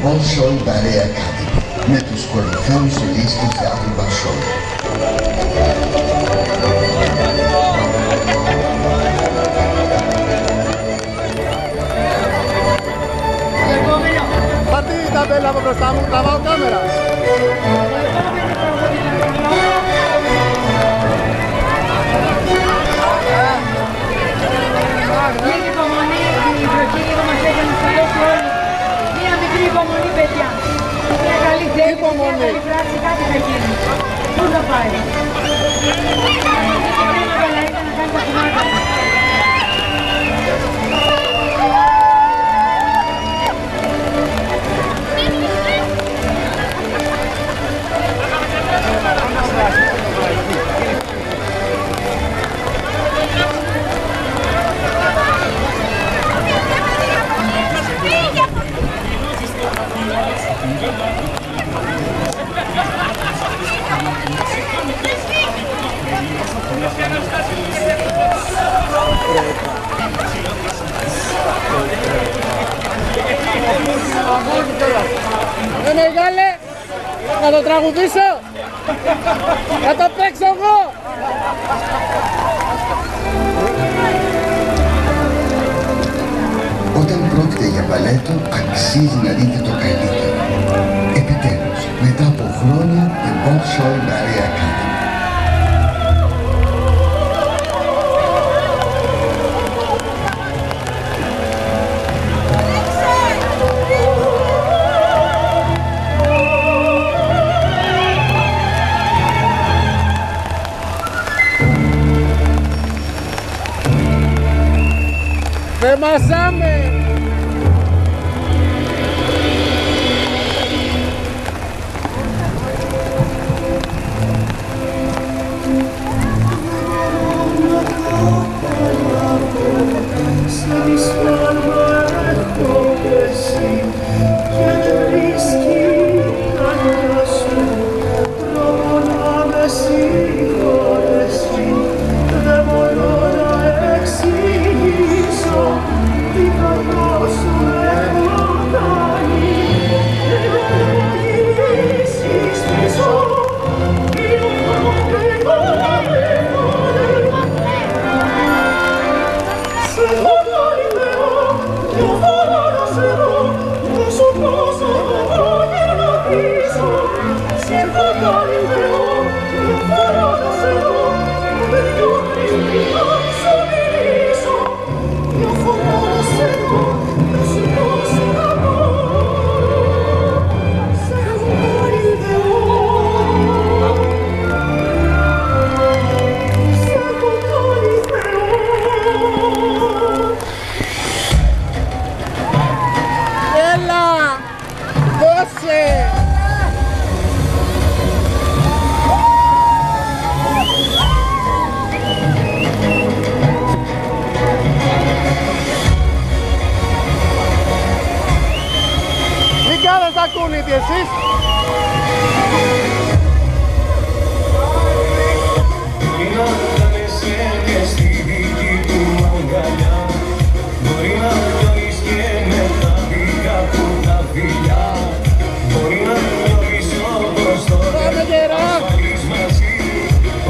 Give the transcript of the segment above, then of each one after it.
Bolshoi Ballet Academy με τους κορυφαίους solistες θεάτρου Bolshoi. Πάρτε η ταμπέλα από μπροστά μου, τραβάω κάμερα. Λίγη υπομονή, η βροχή λίγο μας έχει ανασταλώσει όλοι. Μία μικρή υπομονή, παιδιά. Μια καλή θέληση, μια καλή πράξη, κάτι θα γίνει. Πού θα πάει. Κρίμα Βελαΐτα να κάνει τα κουμάτα. Μεγάλε, να το τραγουδήσω, να το παίξω εγώ. Όταν πρόκειται για μπαλέτο, αξίζει να δείτε το καλύτερο. Επιτέλους, μετά από χρόνια, η Bolshoi Ballet Academy. Με μασάμε! ακούνετε εσείς.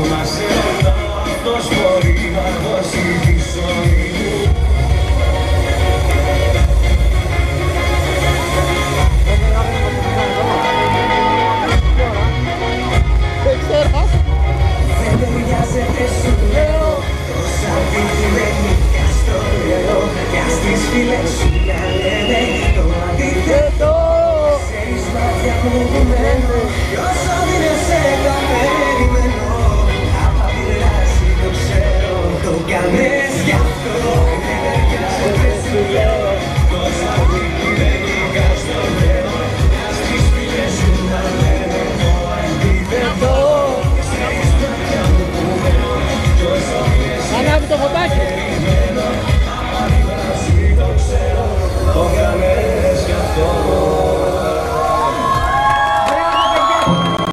Μας έρωτα αυτός μπορεί να δώσει τη ζωή.